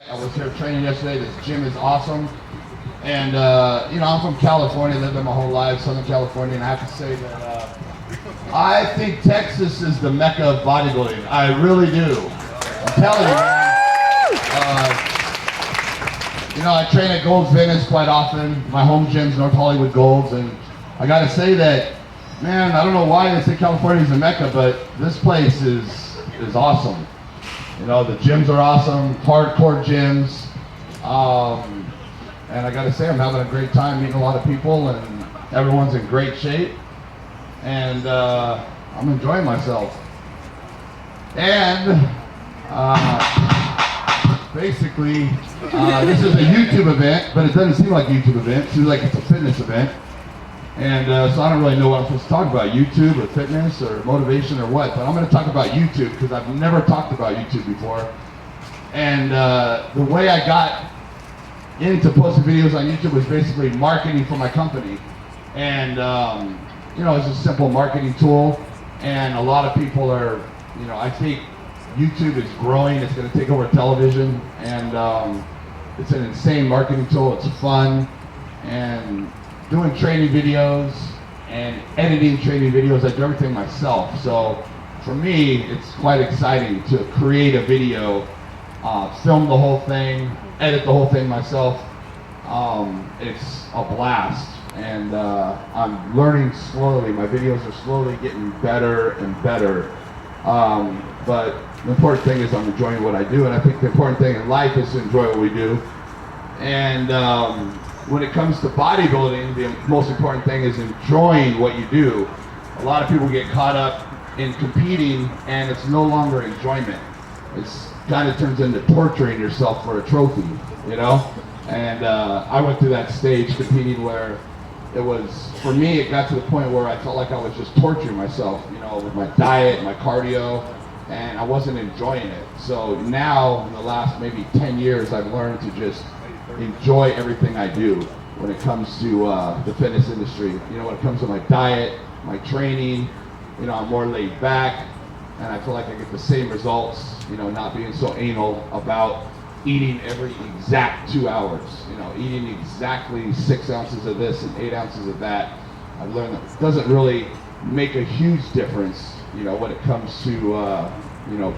I was here training yesterday. This gym is awesome. And, I'm from California, lived there my whole life, Southern California, and I have to say that I think Texas is the mecca of bodybuilding. I really do. I'm telling you, man. I train at Gold's Fitness quite often. My home gym's North Hollywood Gold's, and I got to say that, man, I don't know why they say California is the mecca, but this place is awesome. The gyms are awesome, hardcore gyms, and I gotta say I'm having a great time meeting a lot of people, and everyone's in great shape, and I'm enjoying myself. And basically, this is a YouTube event, but it doesn't seem like a YouTube event. It seems like it's a fitness event. And so I don't really know what I'm supposed to talk about, YouTube or fitness or motivation or what, but I'm going to talk about YouTube because I've never talked about YouTube before. And the way I got into posting videos on YouTube was basically marketing for my company. And, it's a simple marketing tool. And a lot of people are, I think YouTube is growing. It's going to take over television. And it's an insane marketing tool. It's fun. And doing training videos and editing training videos, I do everything myself. So for me, it's quite exciting to create a video, film the whole thing, edit the whole thing myself. It's a blast, and I'm learning slowly. My videos are slowly getting better and better. But the important thing is I'm enjoying what I do, and I think the important thing in life is to enjoy what we do. And when it comes to bodybuilding, the most important thing is enjoying what you do. A lot of people get caught up in competing, and it's no longer enjoyment. It's kind of turns into torturing yourself for a trophy, And I went through that stage competing where it was, for me, it got to the point where I felt like I was just torturing myself, with my diet, my cardio, and I wasn't enjoying it. So now, in the last maybe 10 years, I've learned to just enjoy everything I do when it comes to the fitness industry. When it comes to my diet, my training, I'm more laid back, and I feel like I get the same results, not being so anal about eating every exact 2 hours, eating exactly 6 ounces of this and 8 ounces of that. I've learned that it doesn't really make a huge difference, when it comes to,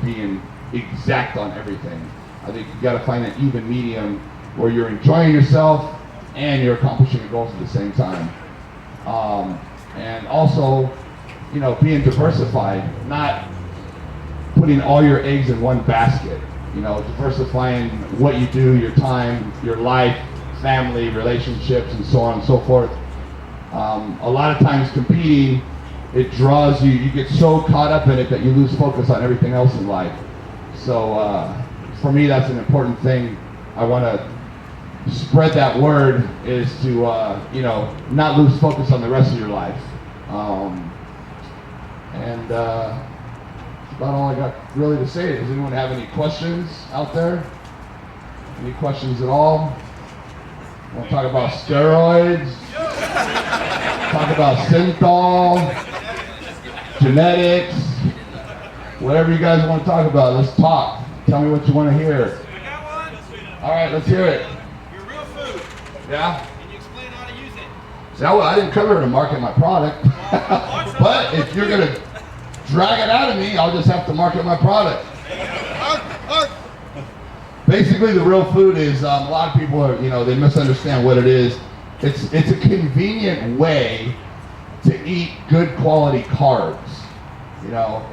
being exact on everything. I think you gotta find an even medium where you're enjoying yourself and you're accomplishing your goals at the same time. And also, being diversified, not putting all your eggs in one basket, diversifying what you do, your time, your life, family, relationships, and so on and so forth. A lot of times competing, it draws you, you get so caught up in it that you lose focus on everything else in life. So for me, that's an important thing. I want to spread that word, is to not lose focus on the rest of your life. And that's about all I got really to say. Does anyone have any questions out there? Any questions at all? Want to talk about steroids? Talk about synthol, genetics, whatever you guys want to talk about. Let's talk. Tell me what you want to hear. All right, let's hear it. Yeah? Can you explain how to use it? See, I didn't come here to market my product. But if you're going to drag it out of me, I'll just have to market my product. Basically, the real food is, a lot of people are, they misunderstand what it is. It's a convenient way to eat good quality carbs.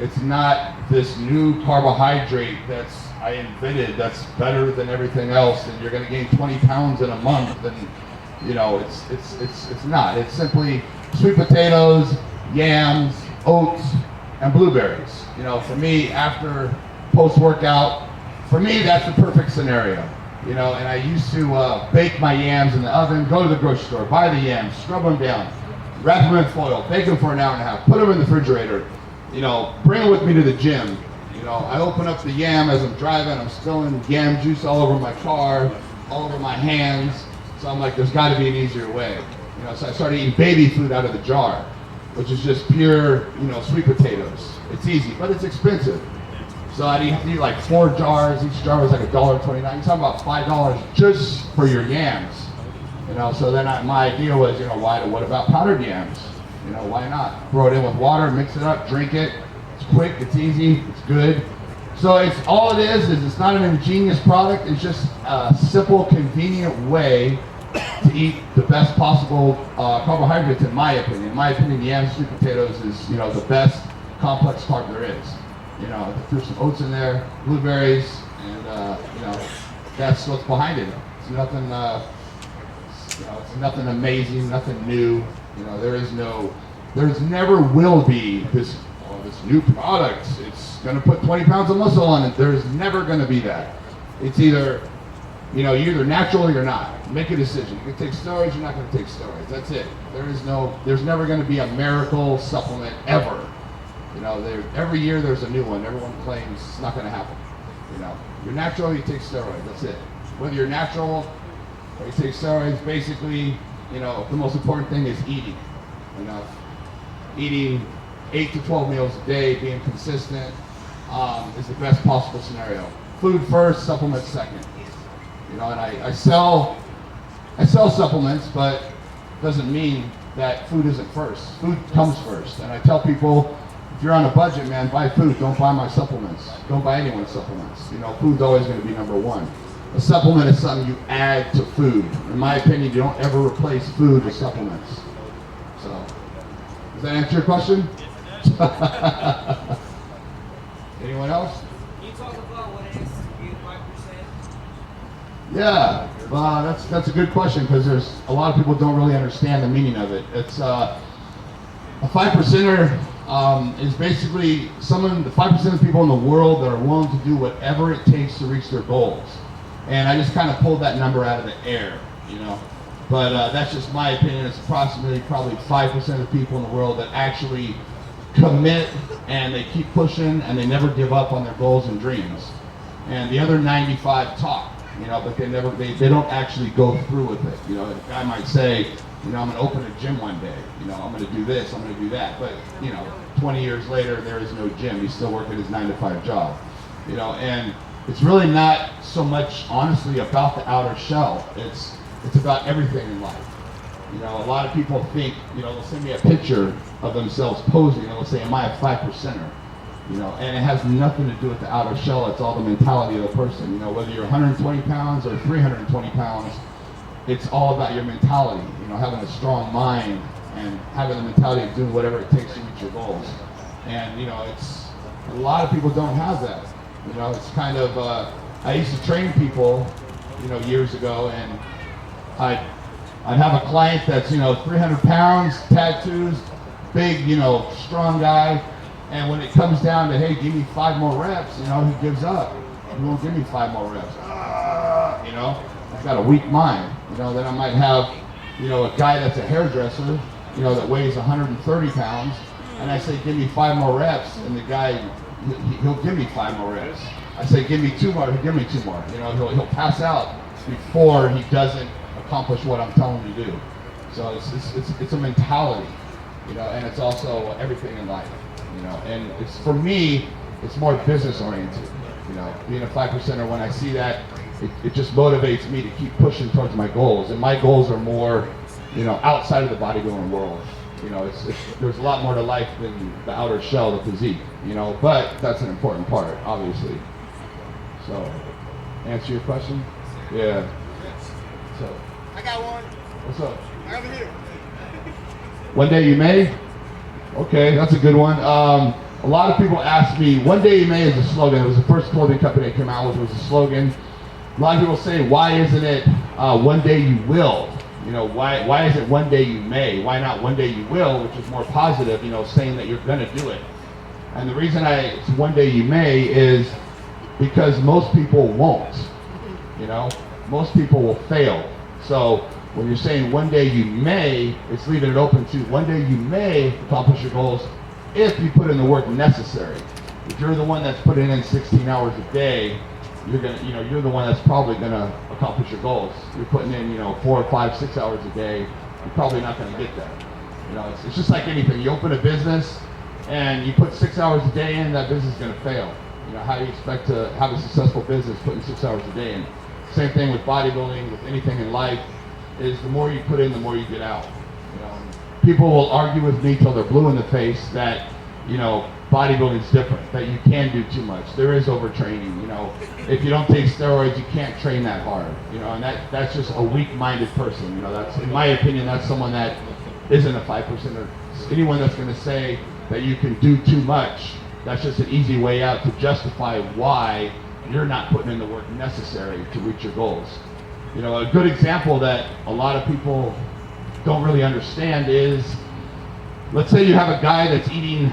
It's not this new carbohydrate I invented that's better than everything else, and you're going to gain 20 pounds in a month, and it's not. It's simply sweet potatoes, yams, oats, and blueberries. For me, after post-workout, for me that's the perfect scenario. And I used to bake my yams in the oven, go to the grocery store, buy the yams, scrub them down, wrap them in foil, bake them for an hour and a half, put them in the refrigerator, bring them with me to the gym. I open up the yam as I'm driving, I'm spilling yam juice all over my car, all over my hands. So I'm like, there's got to be an easier way. So I started eating baby food out of the jar, which is just pure, sweet potatoes. It's easy, but it's expensive. So I'd eat like 4 jars. Each jar was like $1.29. You're talking about $5 just for your yams. You know, so then my idea was, you know, what about powdered yams? You know, why not? Throw it in with water, mix it up, drink it. It's quick, it's easy, it's good. So it's all it is it's not an ingenious product. It's just a simple, convenient way to eat the best possible carbohydrates, in my opinion. In my opinion, yams, sweet potatoes is, you know, the best complex carb there is. You know, there's some oats in there, blueberries, and you know, that's what's behind it. It's nothing, you know, it's nothing amazing, nothing new. You know, there's never will be this new product. It's going to put 20 pounds of muscle on it. There's never going to be that. It's either, you know, you're either natural or you're not. Make a decision. You can take steroids, you're not going to take steroids. That's it. There's never going to be a miracle supplement ever. You know, every year there's a new one. Everyone claims it's not going to happen. You know, you're natural, you take steroids. That's it. Whether you're natural or you take steroids, basically, you know, the most important thing is eating. You know, eating 8 to 12 meals a day, being consistent, is the best possible scenario. Food first, supplements second. You know, and I sell supplements, but it doesn't mean that food isn't first. Food comes first. And I tell people, if you're on a budget, man, buy food. Don't buy my supplements. Don't buy anyone's supplements. You know, food's always going to be number one. A supplement is something you add to food. In my opinion, you don't ever replace food with supplements. So, does that answer your question? Anyone else? Can you talk about what it is to be 5%? Yeah, that's a good question, because there's a lot of people don't really understand the meaning of it. It's a 5%er is basically the 5% of people in the world that are willing to do whatever it takes to reach their goals. And I just kind of pulled that number out of the air, you know. But that's just my opinion. It's approximately probably 5% of the people in the world that actually commit, and they keep pushing, and they never give up on their goals and dreams. And the other 95 talk, you know, but they don't actually go through with it. You know, a guy might say, you know, I'm going to open a gym one day. You know, I'm going to do this, I'm going to do that. But, you know, 20 years later, there is no gym. He's still working his 9-to-5 job. You know, and it's really not so much, honestly, about the outer shell. It's about everything in life. You know, a lot of people think, you know, they'll send me a picture of themselves posing, and they'll say, am I a 5%er? You know, and it has nothing to do with the outer shell. It's all the mentality of the person. You know, whether you're 120 pounds or 320 pounds, it's all about your mentality. You know, having a strong mind and having the mentality of doing whatever it takes to reach your goals. And, you know, it's, a lot of people don't have that. You know, it's kind of, I used to train people, you know, years ago, and I'd have a client that's, you know, 300 pounds, tattoos, big, you know, strong guy, and when it comes down to, hey, give me 5 more reps, you know, he gives up. He won't give me 5 more reps. You know, I've got a weak mind. You know, then I might have, you know, a guy that's a hairdresser, you know, that weighs 130 pounds, and I say, give me 5 more reps, and the guy, he'll give me 5 more reps. I say, give me 2 more, he'll give me 2 more. You know, he'll pass out before he doesn't accomplish what I'm telling him to do. So it's a mentality, you know, and it's also everything in life, you know. And it's, for me, it's more business oriented. You know, being a 5%er, when I see that, it just motivates me to keep pushing towards my goals. And my goals are more, you know, outside of the bodybuilding world. You know, there's a lot more to life than the outer shell, the physique, you know, but that's an important part, obviously. So, answer your question? Yeah. So, I got one. what's up? Right over here. One day you may? Okay, that's a good one. A lot of people ask me, one day you may is a slogan. It was the first clothing company I came out with. It was a slogan. A lot of people say, why isn't it one day you will? You know, why is it one day you may? Why not one day you will, which is more positive, you know, saying that you're going to do it. And the reason it's one day you may is because most people won't. You know, most people will fail. So when you're saying one day you may, it's leaving it open to one day you may accomplish your goals if you put in the work necessary. If you're the one that's putting in 16 hours a day, you're the one that's probably gonna accomplish your goals. You're putting in, you know, 4 or 5, 6 hours a day, you're probably not gonna get there. You know, it's just like anything. You open a business and you put 6 hours a day in, that business is gonna fail. You know, how do you expect to have a successful business putting 6 hours a day in? Same thing with bodybuilding, with anything in life, is the more you put in, the more you get out. You know, people will argue with me till they're blue in the face that, you know, bodybuilding is different, that you can do too much. There is overtraining, you know. If you don't take steroids, you can't train that hard, you know, and that's just a weak-minded person. You know, that's, in my opinion, that's someone that isn't a 5%, or anyone that's going to say that you can do too much. That's just an easy way out to justify why you're not putting in the work necessary to reach your goals. You know, a good example that a lot of people don't really understand is, let's say you have a guy that's eating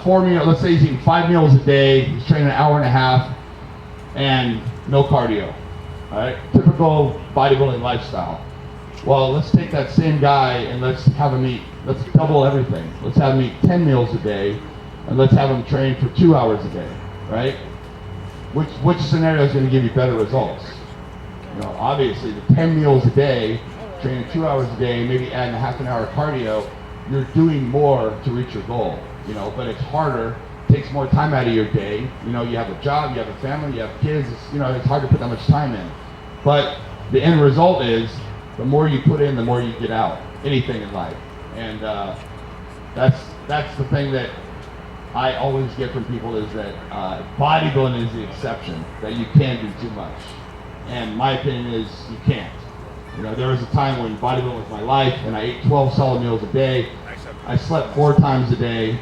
4 meals, let's say he's eating 5 meals a day, he's training an hour and a half, and no cardio, all right? Typical bodybuilding lifestyle. Well, let's take that same guy and let's have him eat, let's double everything. Let's have him eat 10 meals a day, and let's have him train for 2 hours a day, right? Which scenario is going to give you better results? You know, obviously the 10 meals a day, training 2 hours a day, maybe adding a half an hour of cardio, you're doing more to reach your goal, you know, but it's harder, takes more time out of your day. You know, you have a job, you have a family, you have kids, you know, it's hard to put that much time in. But the end result is, the more you put in, the more you get out, anything in life. And that's the thing that I always get from people, is that bodybuilding is the exception, that you can do too much. And my opinion is you can't. You know, there was a time when bodybuilding was my life, and I ate 12 solid meals a day. I slept 4 times a day,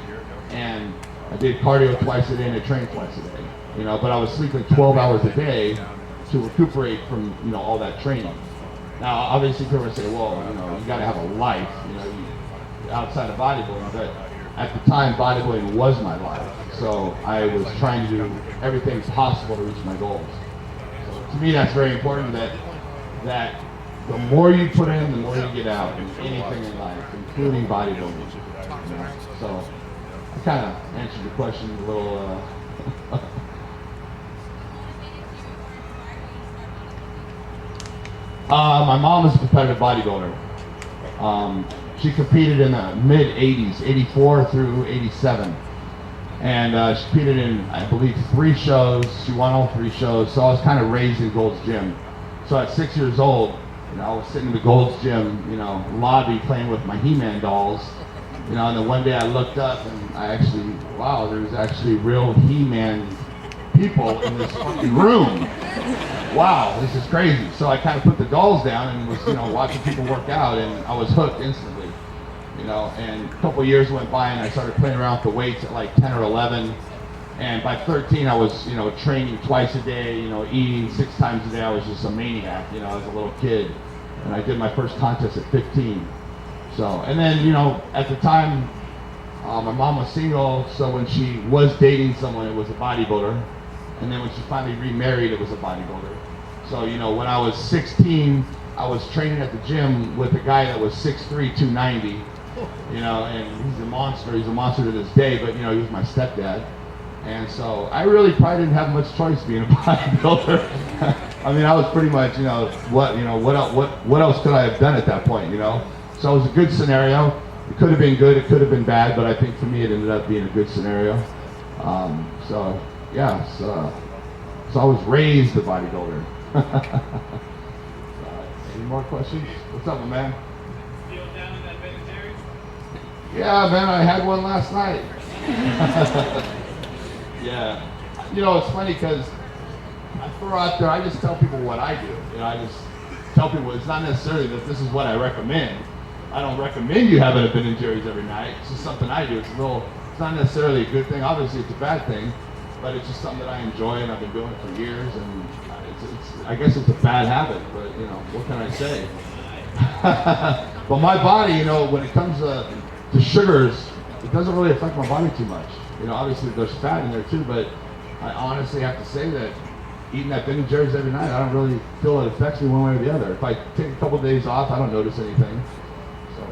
and I did cardio twice a day, and I trained twice a day. You know, but I was sleeping 12 hours a day to recuperate from, you know, all that training. Now, obviously, people say, well, you know, you got to have a life, you know, outside of bodybuilding. But at the time, bodybuilding was my life. So I was trying to do everything possible to reach my goals. So to me, that's very important, that the more you put in, the more you get out in anything in life, including bodybuilding. You know? So I kind of answered your question a little. My mom is a competitive bodybuilder. She competed in the mid-'80s, 84 through 87. And she competed in, I believe, 3 shows. She won all 3 shows. So I was kind of raised in Gold's Gym. So at 6 years old, you know, I was sitting in the Gold's Gym, you know, lobby playing with my He-Man dolls. You know, and then one day I looked up and I actually, wow, there's actually real He-Man people in this fucking room. Wow, this is crazy. So I kind of put the dolls down and was, you know, watching people work out, and I was hooked instantly. You know, and a couple of years went by and I started playing around with the weights at like 10 or 11. And by 13, I was, you know, training twice a day, you know, eating 6 times a day. I was just a maniac, you know, as a little kid. And I did my first contest at 15. So, and then, you know, at the time, my mom was single, so when she was dating someone, it was a bodybuilder. And then when she finally remarried, it was a bodybuilder. So, you know, when I was 16, I was training at the gym with a guy that was 6'3", 290. You know, and he's a monster. He's a monster to this day, but, you know, he was my stepdad. And so I really probably didn't have much choice being a bodybuilder. I mean, I was pretty much, you know, what else could I have done at that point, you know? So it was a good scenario. It could have been good, it could have been bad, but I think for me it ended up being a good scenario. So yeah, so I was raised a bodybuilder. Any more questions? What's up, my man? Still down in that Ben & Jerry's? Yeah, man, I had one last night. Yeah. You know, it's funny because I throw out there, I just tell people what I do. You know, I just tell people it's not necessarily that this is what I recommend. I don't recommend you having a Ben & Jerry's every night. It's just something I do. It's not necessarily a good thing. Obviously, it's a bad thing, but it's just something that I enjoy and I've been doing for years. And I guess it's a bad habit, but you know, what can I say? But my body, you know, when it comes to sugars, it doesn't really affect my body too much. You know, obviously there's fat in there too, but I honestly have to say that eating that Ben & Jerry's every night, I don't really feel it affects me one way or the other. If I take a couple of days off, I don't notice anything. So,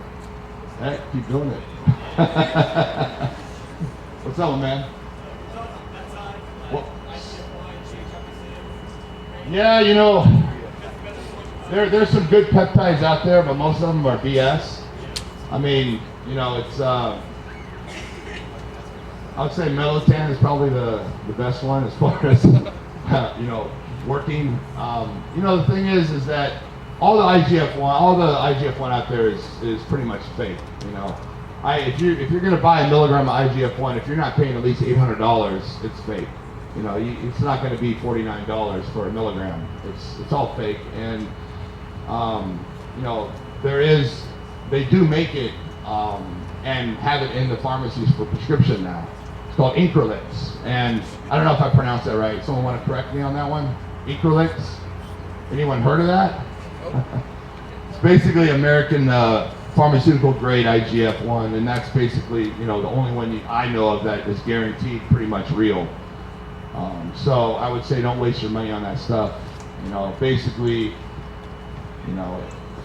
heck, keep doing it. What's up, man? Well, yeah, you know, there's some good peptides out there, but most of them are BS. I mean, you know, it's I would say Melatonin is probably the best one as far as working. The thing is that all the IGF-1 out there is pretty much fake. If you're gonna buy a milligram of IGF-1, if you're not paying at least $800, it's fake. It's not going to be $49 for a milligram. It's all fake, and they do make it and have it in the pharmacies for prescription now. It's called Increlix, and I don't know if I pronounced that right. Someone want to correct me on that one? Increlix? Anyone heard of that? It's basically American pharmaceutical grade IGF-1, and that's basically the only one I know of that is guaranteed pretty much real. So I would say don't waste your money on that stuff. Basically,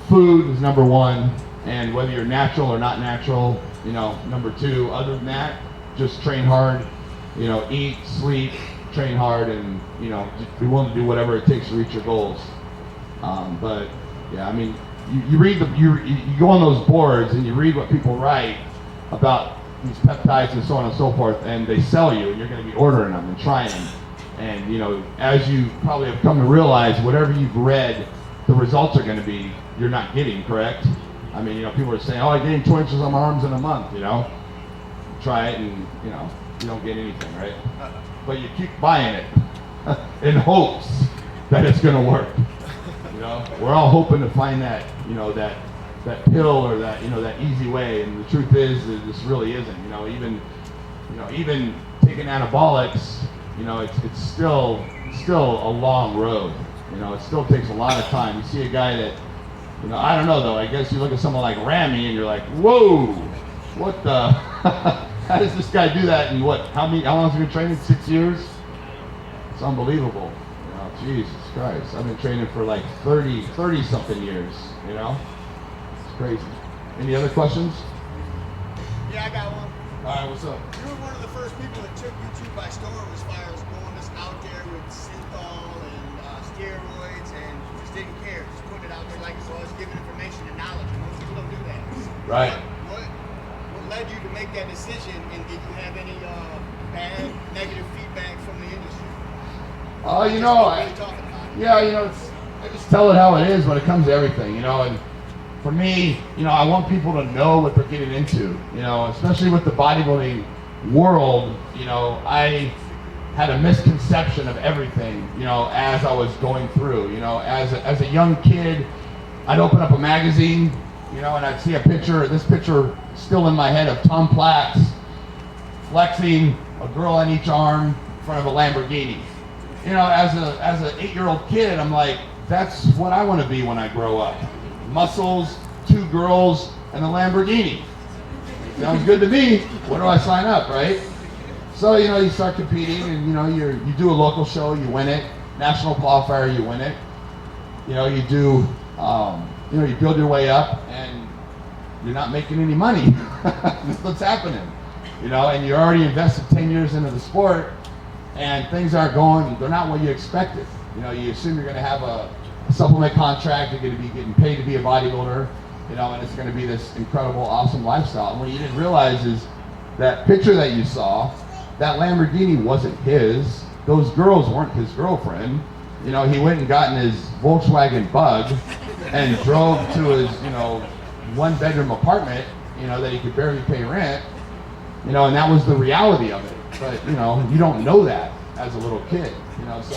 food is number one, and whether you're natural or not natural, number two. Other than that, just train hard, eat, sleep, train hard, and just be willing to do whatever it takes to reach your goals. But yeah, I mean, you read you go on those boards and you read what people write about these peptides and so on and so forth, and they sell you, and you're going to be ordering them and trying them. And as you probably have come to realize, whatever you've read, the results are going to be you're not getting, correct? I mean, people are saying, "Oh, I gained 2 inches on my arms in a month." Try it, and you don't get anything, right? But you keep buying it in hopes that it's going to work. We're all hoping to find that that pill or that easy way, and the truth is that this really isn't. Even taking anabolics, it's still a long road. It still takes a lot of time. You see a guy that, I don't know though. I guess you look at someone like Ramy and you're like, whoa, what the? How does this guy do that? And how long has he been training? 6 years? It's unbelievable. Jesus Christ. I've been training for like 30 something years. It's crazy. Any other questions? Yeah, I got one. All right, what's up? You were one of the first people that took YouTube by storm as far as going just out there with synthol and steroids and just didn't care. Just putting it out there like it's always giving information and knowledge. And most people don't do that. Right. What led you to make that decision, and did you have any bad, negative feedback from the industry? I just tell it how it is when it comes to everything, and for me, I want people to know what they're getting into, especially with the bodybuilding world. I had a misconception of everything, as I was going through, as a young kid, I'd open up a magazine, and I'd see this picture still in my head of Tom Platz flexing a girl on each arm in front of a Lamborghini. As an 8-year-old kid, I'm like, that's what I want to be when I grow up. Muscles, 2 girls, and a Lamborghini. Sounds good to me. Where do I sign up, right? So, you start competing, and, you do a local show, you win it. National qualifier, you win it. You do, you build your way up, and you're not making any money. That's what's happening. And you already invested 10 years into the sport, and things aren't they're not what you expected. You assume you're going to have a supplement contract, you're going to be getting paid to be a bodybuilder, and it's going to be this incredible, awesome lifestyle. And what you didn't realize is that picture that you saw, that Lamborghini wasn't his. Those girls weren't his girlfriend. He went and got in his Volkswagen Bug and drove to his, 1-bedroom apartment, that he could barely pay rent, and that was the reality of it. But, you don't know that as a little kid, so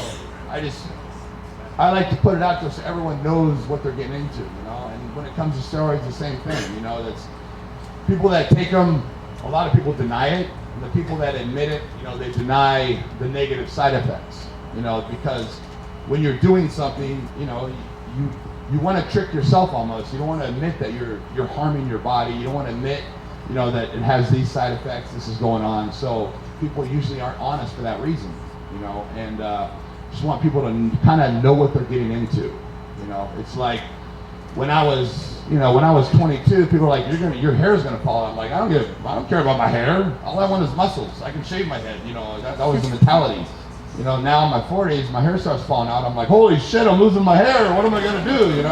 I like to put it out there so everyone knows what they're getting into, and when it comes to steroids, the same thing, that's people that take them, a lot of people deny it, and the people that admit it, they deny the negative side effects, because when you're doing something, you want to trick yourself almost. You don't want to admit that you're harming your body. You don't want to admit, that it has these side effects, this is going on. So people usually aren't honest for that reason, and just want people to kind of know what they're getting into. It's like when I was 22, people were like, your hair's gonna fall out. I'm like, I don't care about my hair. All I want is muscles. I can shave my head. That was the mentality. Now in my 40s, my hair starts falling out. I'm like, holy shit, I'm losing my hair. What am I gonna do?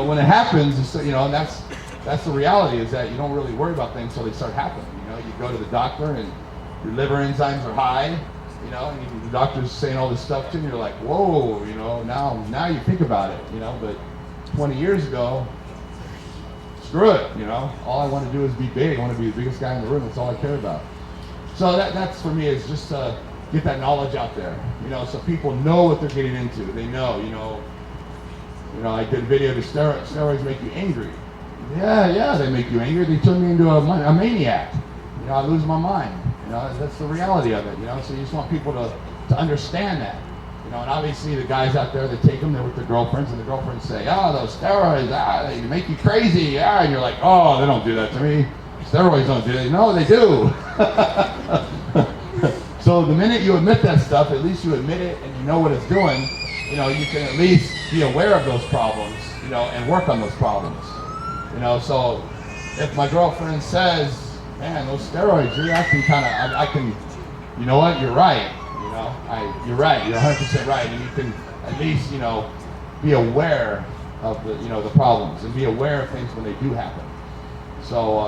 When it happens, and that's the reality, is that you don't really worry about things until they start happening. You go to the doctor, and your liver enzymes are high, you know, and the doctor's saying all this stuff to you, and you're like, whoa, you know, now you think about it, you know, but 20 years ago, screw it, you know, all I want to do is be big. I want to be the biggest guy in the room. That's all I care about. So that's for me, is just get that knowledge out there, you know, so people know what they're getting into. They know, you know, I did a video to steroids make you angry. Yeah, they make you angry. They turn me into a maniac. You know, I lose my mind. You know, that's the reality of it, you know, so you just want people to understand that. You know, and obviously the guys out there that take them, they're with their girlfriends, and the girlfriends say, oh, those steroids, they make you crazy, and you're like, oh, they don't do that to me. Steroids don't do that. No, they do. So the minute you admit that stuff, at least you admit it and you know what it's doing, you know, you can at least be aware of those problems, you know, and work on those problems. You know, so if my girlfriend says, man, those steroids, you're acting kind of, I can, you know what, you're right. You know, you're right. You're 100% right, and you can at least, you know, be aware of the, you know, the problems, and be aware of things when they do happen. So,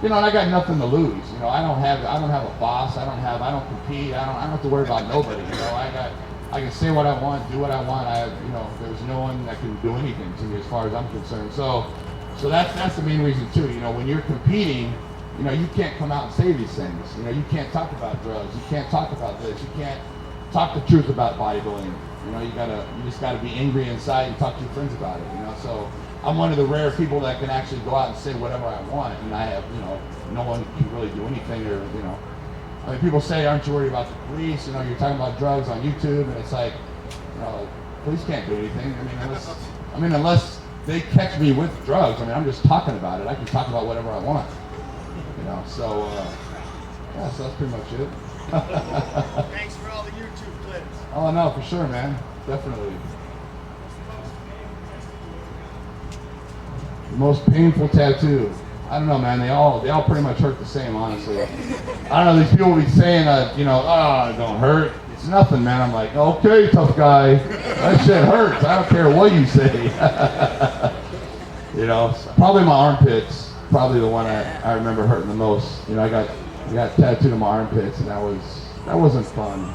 you know, and I got nothing to lose. You know, I don't have a boss. I don't compete. I don't have to worry about nobody. You know, I can say what I want, do what I want. You know, there's no one that can do anything to me as far as I'm concerned. So that's the main reason too. You know, when you're competing, you know, you can't come out and say these things. You know, you can't talk about drugs. You can't talk about this. You can't talk the truth about bodybuilding. You know, you just gotta be angry inside and talk to your friends about it. You know, so I'm one of the rare people that can actually go out and say whatever I want, and I have, you know, no one can really do anything, or, you know. I mean, people say, aren't you worried about the police? You know, you're talking about drugs on YouTube, and it's like, you know, police can't do anything. I mean, unless they catch me with drugs. I mean, I'm just talking about it. I can talk about whatever I want. You know, so yeah, so that's pretty much it. Thanks for all the YouTube clips. Oh no, for sure, man, definitely. The most painful tattoo. I don't know, man. They all pretty much hurt the same, honestly. I don't know. These people be saying, you know, oh, it don't hurt. It's nothing, man. I'm like, okay, tough guy. That shit hurts. I don't care what you say. You know, probably my armpits. Probably the one I remember hurting the most. You know, I got tattooed on my armpits, and that wasn't fun.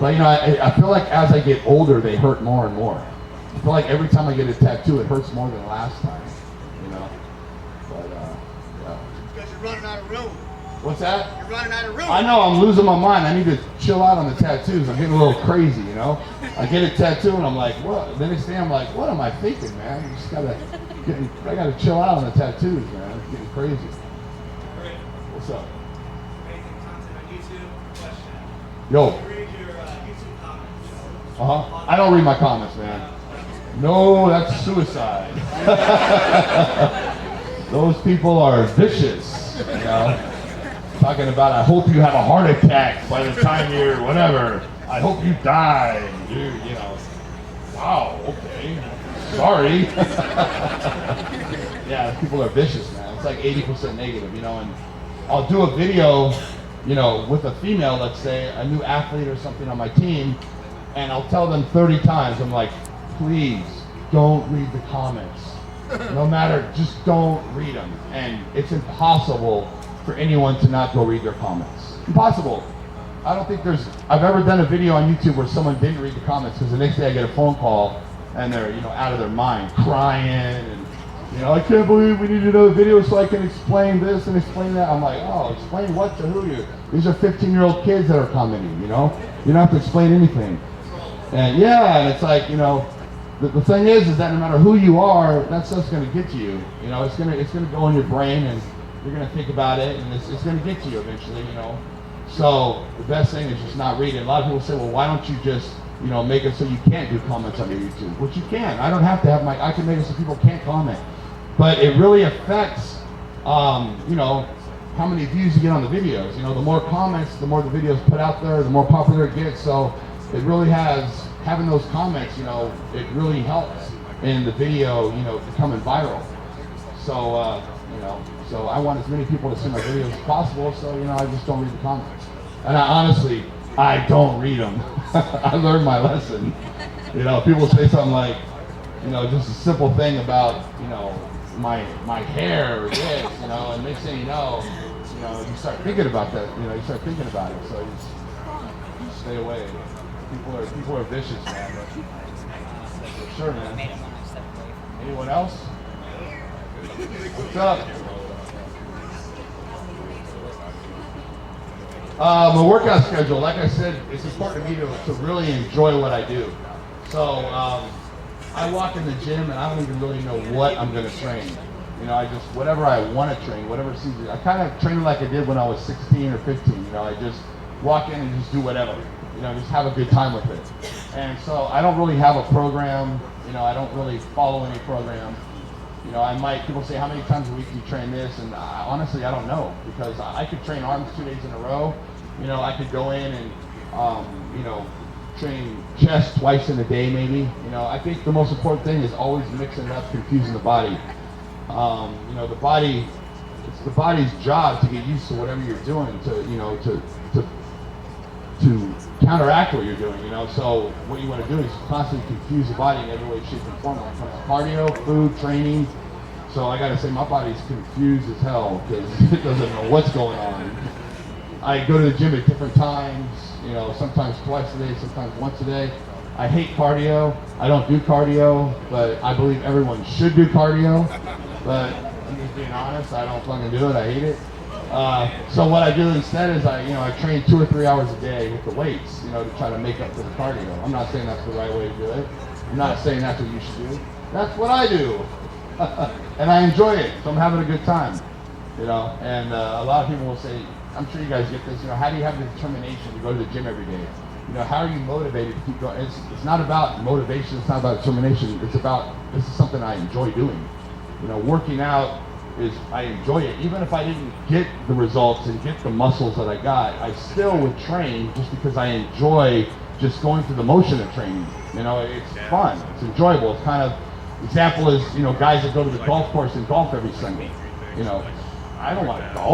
But you know, I feel like as I get older, they hurt more and more. I feel like every time I get a tattoo, it hurts more than last time. Because you're running out of room. What's that? You're running out of room. I know, I'm losing my mind. I need to chill out on the tattoos. I'm getting a little crazy, you know? I get a tattoo and I'm like, what? The next day I'm like, what am I thinking, man? I gotta chill out on the tattoos, man. It's getting crazy. What's up? Making content on YouTube. Question. Yo. Do you read your YouTube comments? Uh-huh. I don't read my comments, man. No, that's suicide. Those people are vicious, you know? Talking about, I hope you have a heart attack by the time you're whatever. I hope you die. You know. Wow, okay. Sorry. Yeah, people are vicious, man. It's like 80% negative, you know, and I'll do a video, you know, with a female, let's say, a new athlete or something on my team, and I'll tell them 30 times, I'm like, please don't read the comments. No matter, just don't read them. And it's impossible for anyone to not go read their comments. Impossible. I don't think I've ever done a video on YouTube where someone didn't read the comments, because the next day I get a phone call and they're, you know, out of their mind, crying, and, you know, I can't believe we need another video so I can explain this and explain that. I'm like, oh, explain what to who? These are 15-year-old kids that are commenting, you know? You don't have to explain anything. And yeah, and it's like, you know, the thing is that no matter who you are, that stuff's going to get to you. You know, it's going to go in your brain, and you're going to think about it, and it's going to get to you eventually, you know. So the best thing is just not reading. A lot of people say, well, why don't you just, you know, make it so you can't do comments on your YouTube? Which you can. I don't have to have I can make it so people can't comment. But it really affects, you know, how many views you get on the videos. You know, the more comments, the more the videos put out there, the more popular it gets. So it really has, having those comments, you know, it really helps in the video, you know, becoming viral. So, you know, so I want as many people to see my videos as possible, so, you know, I just don't read the comments. And I don't read them. I learned my lesson. You know, people say something like, you know, just a simple thing about, you know, my hair or this, you know, and next thing you know, you know, you start thinking about that. You know, you start thinking about it. So you just stay away. People are vicious, man. But for sure, man. Anyone else? What's up? My workout schedule, like I said, it's important to me to really enjoy what I do. So I walk in the gym and I don't even really know what I'm going to train. You know, I just, whatever I want to train, whatever season. I kind of train like I did when I was 16 or 15. You know, I just walk in and just do whatever. You know, just have a good time with it. And so I don't really have a program. You know, I don't really follow any program. You know, people say, how many times a week do you train this? And honestly, I don't know, because I could train arms 2 days in a row. You know, I could go in and, you know, train chest twice in a day maybe. You know, I think the most important thing is always mixing it up, confusing the body. You know, it's the body's job to get used to whatever you're doing, to, you know, to counteract what you're doing, you know. So what you want to do is constantly confuse the body in every way, shape, and form when it comes to cardio, food, training. So I gotta say, my body's confused as hell because it doesn't know what's going on. I go to the gym at different times, you know, sometimes twice a day, sometimes once a day. I hate cardio. I don't do cardio, but I believe everyone should do cardio. But I'm just being honest, I don't fucking do it. I hate it. So what I do instead is I train 2 or 3 hours a day with the weights, you know, to try to make up for the cardio. I'm not saying that's the right way to do it. I'm not saying that's what you should do. That's what I do. And I enjoy it, so I'm having a good time, you know. And a lot of people will say, I'm sure you guys get this, you know, how do you have the determination to go to the gym every day? You know, how are you motivated to keep going? It's not about motivation, it's not about determination, it's about, this is something I enjoy doing. You know, working out I enjoy it. Even if I didn't get the results and get the muscles that I got, I still would train just because I enjoy just going through the motion of training. You know, it's fun, it's enjoyable. It's kind of, example is, you know, guys that go to the golf course and golf every Sunday. You know, I don't want to golf.